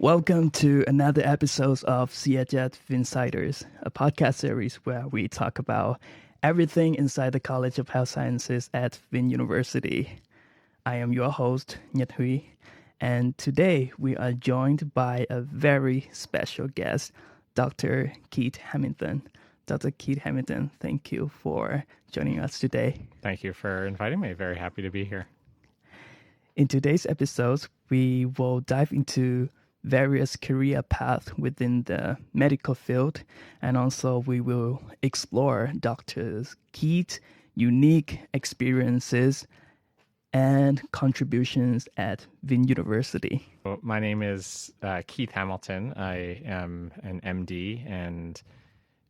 Welcome to another episode of CHS Vinsiders, a podcast series where we talk about everything inside the College of Health Sciences at VinUniversity. I am your host, Nhật Huy, and today we are joined by a very special guest, Dr. Keith Hamilton. Dr. Keith Hamilton, thank you for joining us today. Thank you for inviting me. Very happy to be here. In today's episode, we will dive into various career paths within the medical field, and also we will explore Dr. Keith's unique experiences and contributions at VinUniversity. Well, my name is Keith Hamilton. I am an MD, and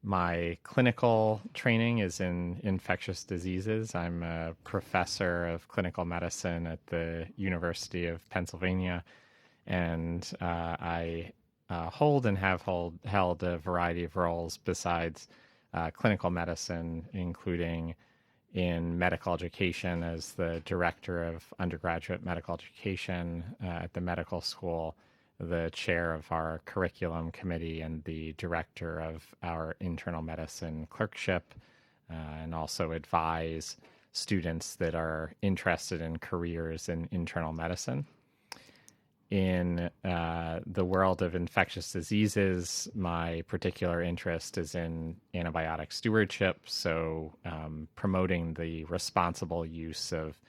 my clinical training is in infectious diseases. I'm a professor of clinical medicine at the University of Pennsylvania, and I hold and have held a variety of roles besides clinical medicine, including in medical education as the director of undergraduate medical education at the medical school, the chair of our curriculum committee, and the director of our internal medicine clerkship, and also advise students that are interested in careers in internal medicine. In the world of infectious diseases, my particular interest is in antibiotic stewardship, so promoting the responsible use of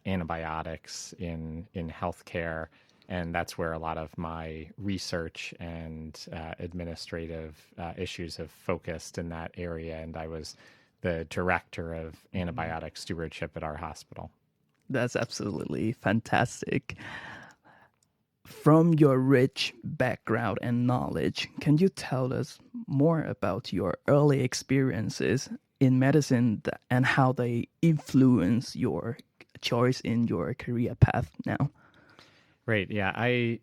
antibiotics in healthcare. And that's where a lot of my research and administrative issues have focused in that area. And I was the director of antibiotic stewardship at our hospital. That's absolutely fantastic. From your rich background and knowledge, can you tell us more about your early experiences in medicine and how they influence your choice in your career path now? Right. Yeah. I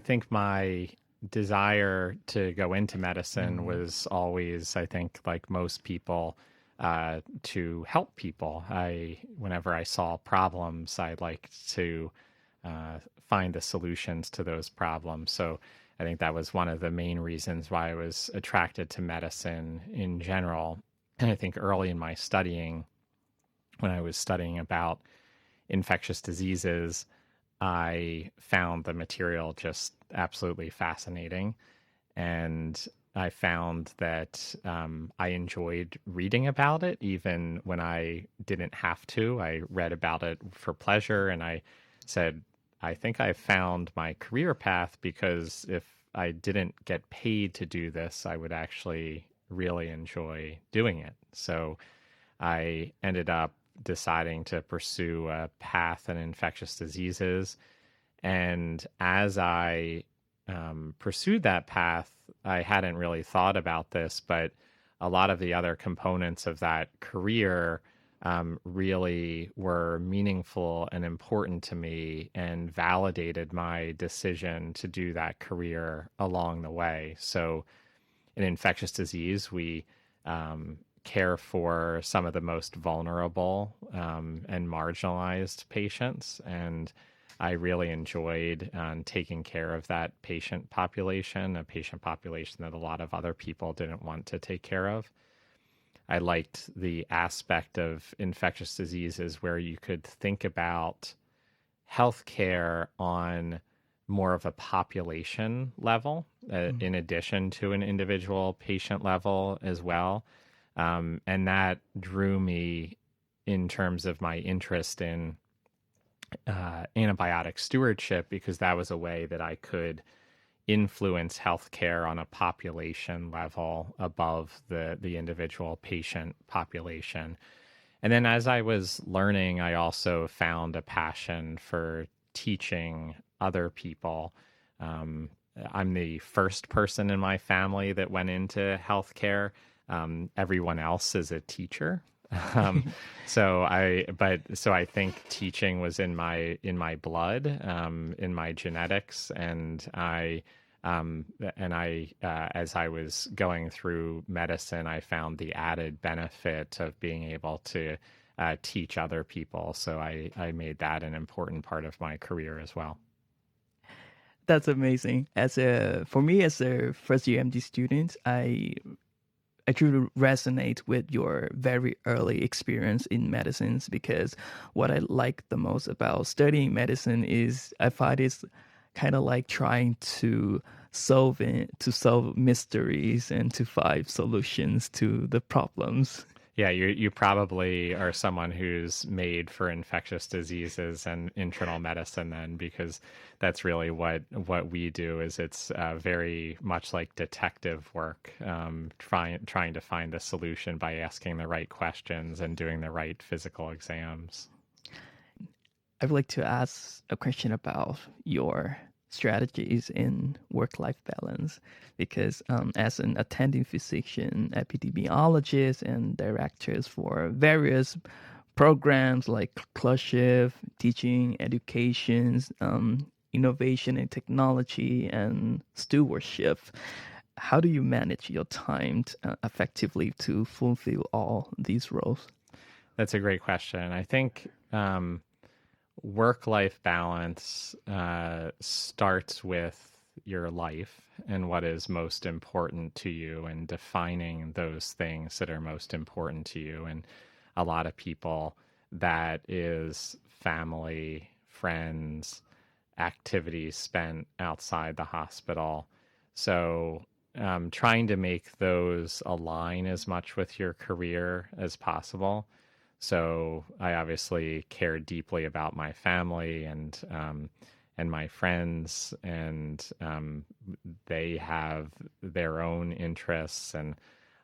think my desire to go into medicine was always, I think, like most people, to help people. Whenever I saw problems, I liked to find the solutions to those problems. So I think that was one of the main reasons why I was attracted to medicine in general. And I think early in my studying, when I was studying about infectious diseases, I found the material just absolutely fascinating. And I found that I enjoyed reading about it, even when I didn't have to. I read about it for pleasure, and I said, I think I found my career path, because if I didn't get paid to do this, I would actually really enjoy doing it. So I ended up deciding to pursue a path in infectious diseases. And as I pursued that path, I hadn't really thought about this, but a lot of the other components of that career really were meaningful and important to me and validated my decision to do that career along the way. So in infectious disease, we care for some of the most vulnerable and marginalized patients. And I really enjoyed taking care of that patient population, a patient population that a lot of other people didn't want to take care of. I liked the aspect of infectious diseases where you could think about healthcare on more of a population level, in addition to an individual patient level as well. And that drew me in terms of my interest in antibiotic stewardship, because that was a way that I could influence healthcare on a population level above the individual patient population. And then as I was learning, I also found a passion for teaching other people. I'm the first person in my family that went into healthcare. Everyone else is a teacher. So I think teaching was in my blood, in my genetics, and as I was going through medicine, I found the added benefit of being able to teach other people. So I made that an important part of my career as well. That's amazing. For me as a first year MD student, I truly resonate with your very early experience in medicines, because what I like the most about studying medicine is I find it's kind of like trying to solve mysteries and to find solutions to the problems. Yeah, you probably are someone who's made for infectious diseases and internal medicine then, because that's really what we do. Is it's very much like detective work, trying to find the solution by asking the right questions and doing the right physical exams. I would like to ask a question about your strategies in work-life balance, because as an attending physician, epidemiologist, and directors for various programs like clerkship, teaching, education, innovation and technology, and stewardship, how do you manage your time effectively to fulfill all these roles? That's a great question. I think work-life balance starts with your life and what is most important to you, and defining those things that are most important to you. And a lot of people, that is family, friends, activities spent outside the hospital. So trying to make those align as much with your career as possible. So I obviously care deeply about my family and my friends, and they have their own interests. And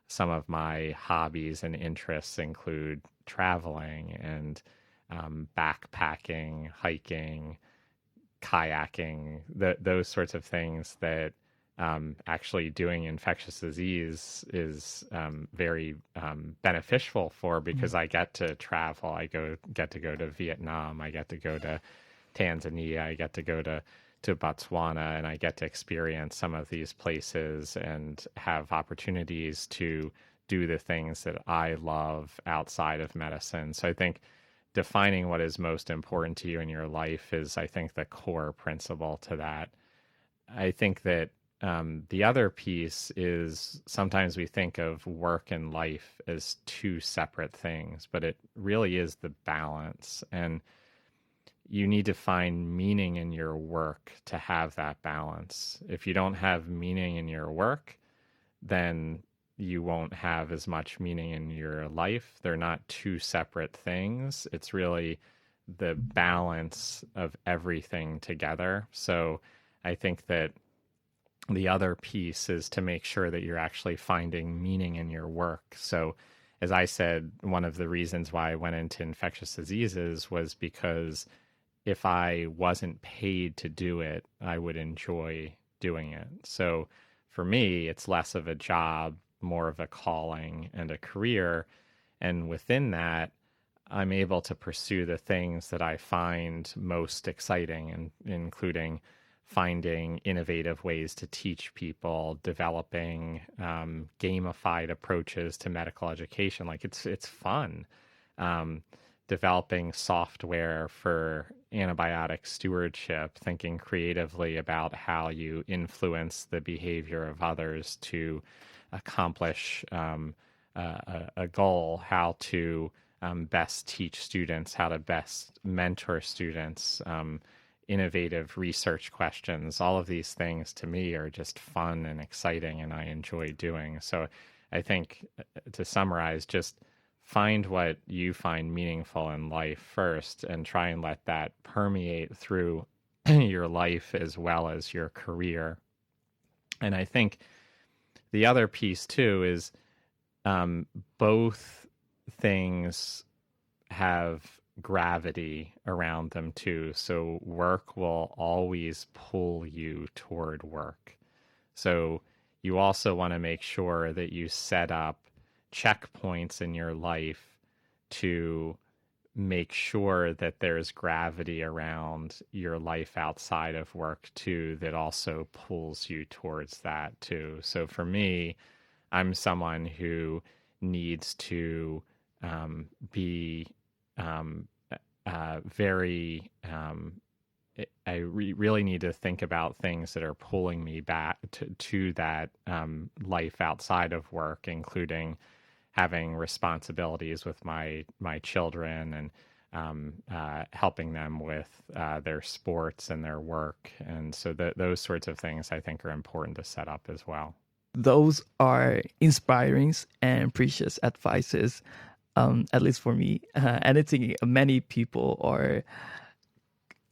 some of my hobbies and interests include traveling and backpacking, hiking, kayaking, those sorts of things that actually doing infectious disease is very beneficial for, because I get to travel. Get to go to Vietnam. I get to go to Tanzania. I get to go to Botswana, and I get to experience some of these places and have opportunities to do the things that I love outside of medicine. So I think defining what is most important to you in your life is, I think, the core principle to that. I think that the other piece is, sometimes we think of work and life as two separate things, but it really is the balance. And you need to find meaning in your work to have that balance. If you don't have meaning in your work, then you won't have as much meaning in your life. They're not two separate things. It's really the balance of everything together. So I think that the other piece is to make sure that you're actually finding meaning in your work. So as I said, one of the reasons why I went into infectious diseases was because if I wasn't paid to do it, I would enjoy doing it. So for me, it's less of a job, more of a calling and a career. And within that, I'm able to pursue the things that I find most exciting, and including finding innovative ways to teach people, developing gamified approaches to medical education. Like it's fun. Developing software for antibiotic stewardship, thinking creatively about how you influence the behavior of others to accomplish a goal, how to best teach students, how to best mentor students, innovative research questions. All of these things to me are just fun and exciting, and I enjoy doing. So I think, to summarize, just find what you find meaningful in life first, and try and let that permeate through your life as well as your career. And I think the other piece too is both things have gravity around them too. So work will always pull you toward work. So you also want to make sure that you set up checkpoints in your life to make sure that there's gravity around your life outside of work too, that also pulls you towards that too. So for me, I'm someone who needs to be very really need to think about things that are pulling me back to that life outside of work, including having responsibilities with my children and helping them with their sports and their work. And so those sorts of things I think are important to set up as well. Those are inspiring and precious advices, at least for me. And I think many people or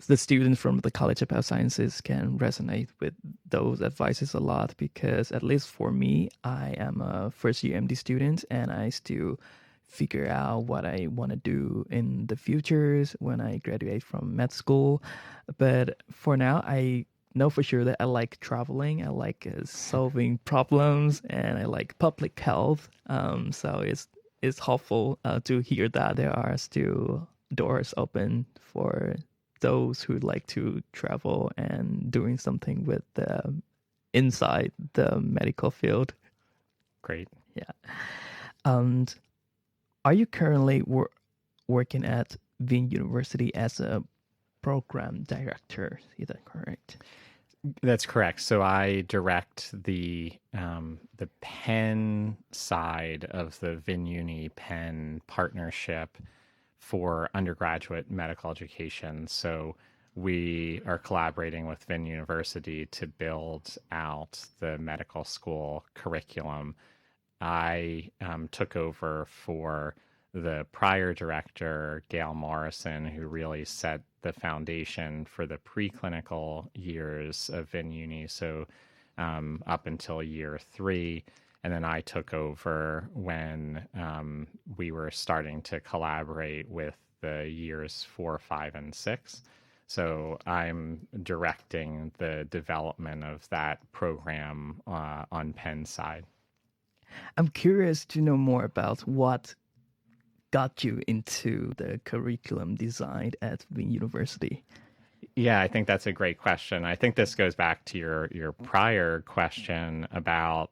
the students from the College of Health Sciences can resonate with those advices a lot, because at least for me, I am a first year MD student and I still figure out what I want to do in the futures when I graduate from med school. But for now, I know for sure that I like traveling, I like solving problems, and I like public health. So it's helpful to hear that there are still doors open for those who like to travel and doing something with inside the medical field. Great. Yeah. And are you currently working at VinUniversity as a program director? Is that correct? That's correct. So I direct the Penn side of the VinUni Penn partnership for undergraduate medical education. So we are collaborating with VinUniversity to build out the medical school curriculum. I took over for the prior director, Gail Morrison, who really set the foundation for the preclinical years of VinUni, so up until year 3. And then I took over when we were starting to collaborate with the years 4, 5, and 6. So I'm directing the development of that program on Penn's side. I'm curious to know more about what got you into the curriculum design at VinUniversity. Yeah, I think that's a great question. I think this goes back to your prior question about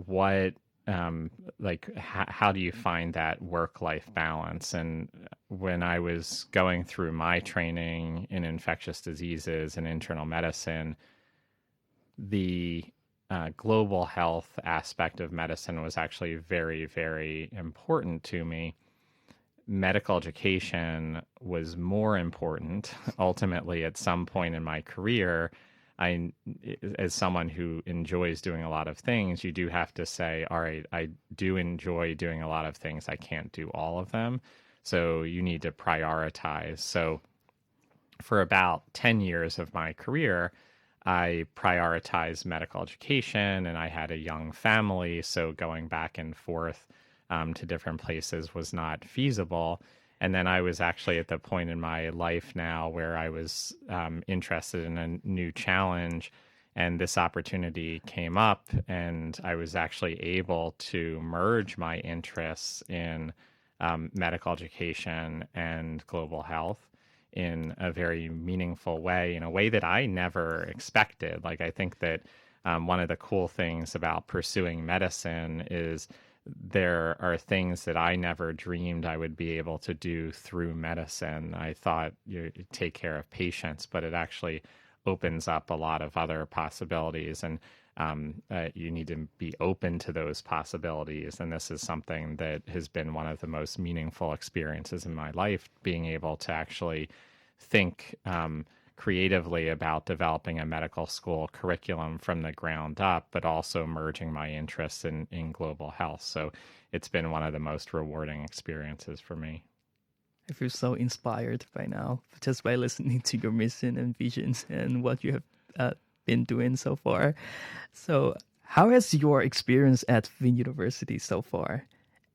what how do you find that work-life balance? And when I was going through my training in infectious diseases and internal medicine, the global health aspect of medicine was actually very, very important to me. Medical education was more important. Ultimately, at some point in my career, as someone who enjoys doing a lot of things, you do have to say, all right, I do enjoy doing a lot of things. I can't do all of them. So you need to prioritize. So for about 10 years of my career, I prioritized medical education, and I had a young family. So going back and forth to different places was not feasible. And then I was actually at the point in my life now where I was interested in a new challenge, and this opportunity came up, and I was actually able to merge my interests in medical education and global health in a very meaningful way, in a way that I never expected. Like, I think that one of the cool things about pursuing medicine is there are things that I never dreamed I would be able to do through medicine. I thought you take care of patients, but it actually opens up a lot of other possibilities, and you need to be open to those possibilities. And this is something that has been one of the most meaningful experiences in my life, being able to actually think creatively about developing a medical school curriculum from the ground up, but also merging my interests in global health. So it's been one of the most rewarding experiences for me. I feel so inspired by now, just by listening to your mission and visions and what you have been doing so far. So how has your experience at VinUniversity so far?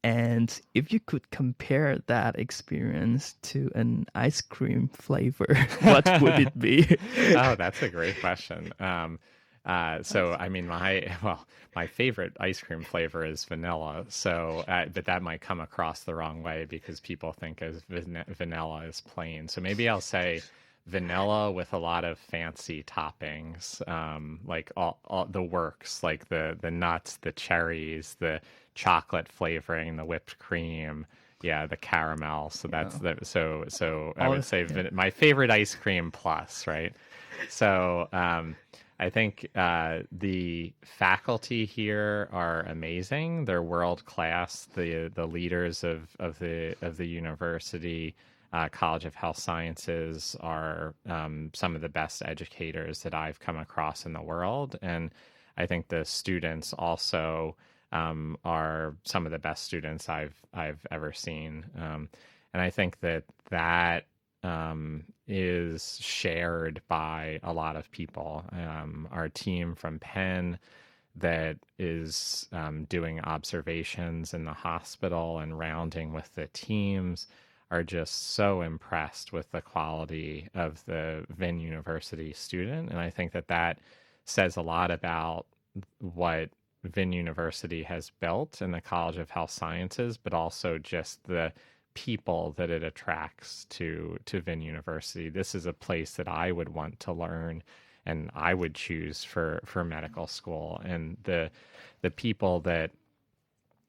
And if you could compare that experience to an ice cream flavor, what would it be? Oh, that's a great question. So, I mean, my favorite ice cream flavor is vanilla. So, but that might come across the wrong way because people think as vanilla is plain. So maybe I'll say vanilla with a lot of fancy toppings, like all the works, like the nuts, the cherries, the chocolate flavoring, the whipped cream, Yeah, the caramel. So that's Yeah. so I All, would say yeah. my favorite ice cream plus, right? So I think the faculty here are amazing. They're world class. The leaders of the university, College of Health Sciences, are some of the best educators that I've come across in the world, and I think the students also are some of the best students I've ever seen, and I think that is shared by a lot of people. Our team from Penn that is doing observations in the hospital and rounding with the teams are just so impressed with the quality of the VinUniversity student, and I think that says a lot about what VinUniversity has built in the College of Health Sciences, but also just the people that it attracts to VinUniversity. This is a place that I would want to learn and I would choose for medical school. And the people that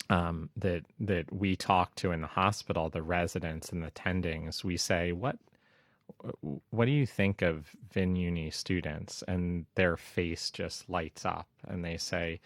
that we talk to in the hospital, the residents and the attendings, we say, what do you think of VinUni students? And their face just lights up and they say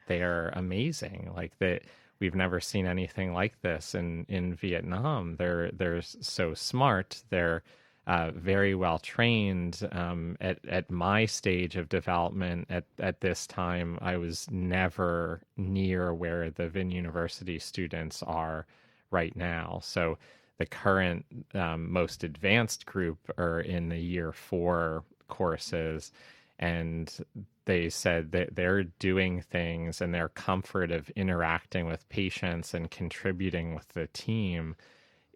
they're amazing. Like that, we've never seen anything like this in Vietnam. They're so smart. They're very well trained. At my stage of development at this time, I was never near where the VinUniversity students are right now. So the current most advanced group are in the year 4 courses, and they said that they're doing things and their comfort of interacting with patients and contributing with the team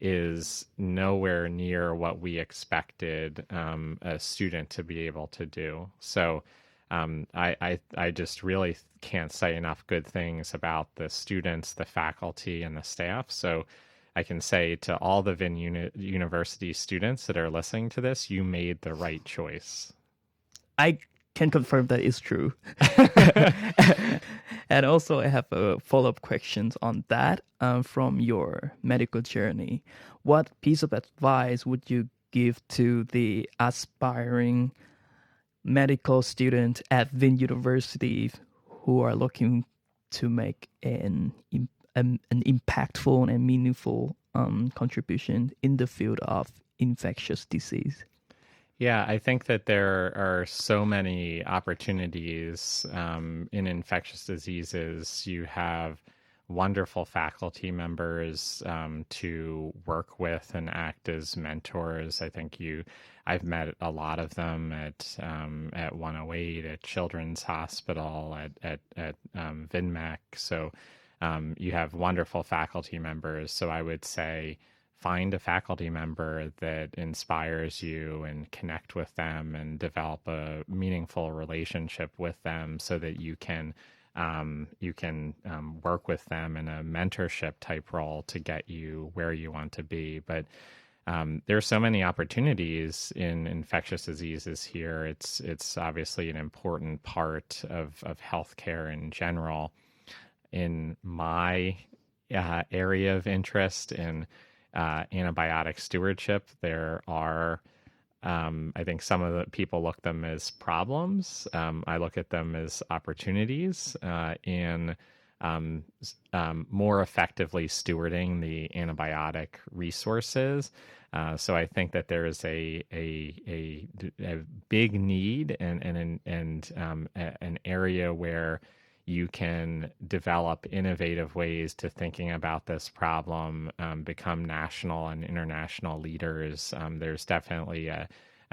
is nowhere near what we expected a student to be able to do. So I just really can't say enough good things about the students, the faculty, and the staff. So I can say to all the University students that are listening to this, you made the right choice. I can confirm that is true. And also, I have a follow-up questions on that from your medical journey. What piece of advice would you give to the aspiring medical student at VinUniversity who are looking to make an impactful and meaningful contribution in the field of infectious disease? Yeah, I think that there are so many opportunities in infectious diseases. You have wonderful faculty members to work with and act as mentors. I think I've met a lot of them at 108, at Children's Hospital, at VinMec. So you have wonderful faculty members. So I would say, find a faculty member that inspires you and connect with them and develop a meaningful relationship with them so that you can work with them in a mentorship type role to get you where you want to be. But there are so many opportunities in infectious diseases here. It's obviously an important part of healthcare in general. In my area of interest in antibiotic stewardship, there are I think some of the people look them as problems. I look at them as opportunities in more effectively stewarding the antibiotic resources. So I think that there is a big need and an area where you can develop innovative ways to thinking about this problem, become national and international leaders. There's definitely a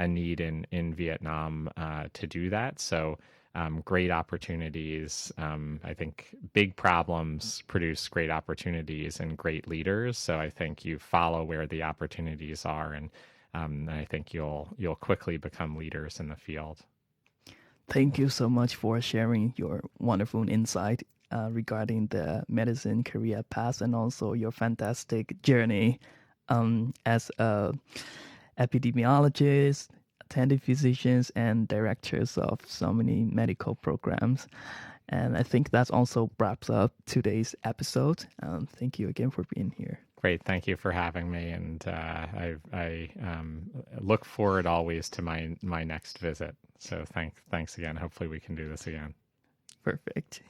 need in Vietnam to do that. So great opportunities. I think big problems produce great opportunities and great leaders. So I think you follow where the opportunities are, and I think you'll quickly become leaders in the field. Thank you so much for sharing your wonderful insight regarding the medicine career path and also your fantastic journey as a epidemiologist, attending physicians, and directors of so many medical programs. And I think that also wraps up today's episode. Thank you again for being here. Great. Thank you for having me. And I look forward always to my next visit. So thanks again. Hopefully we can do this again. Perfect.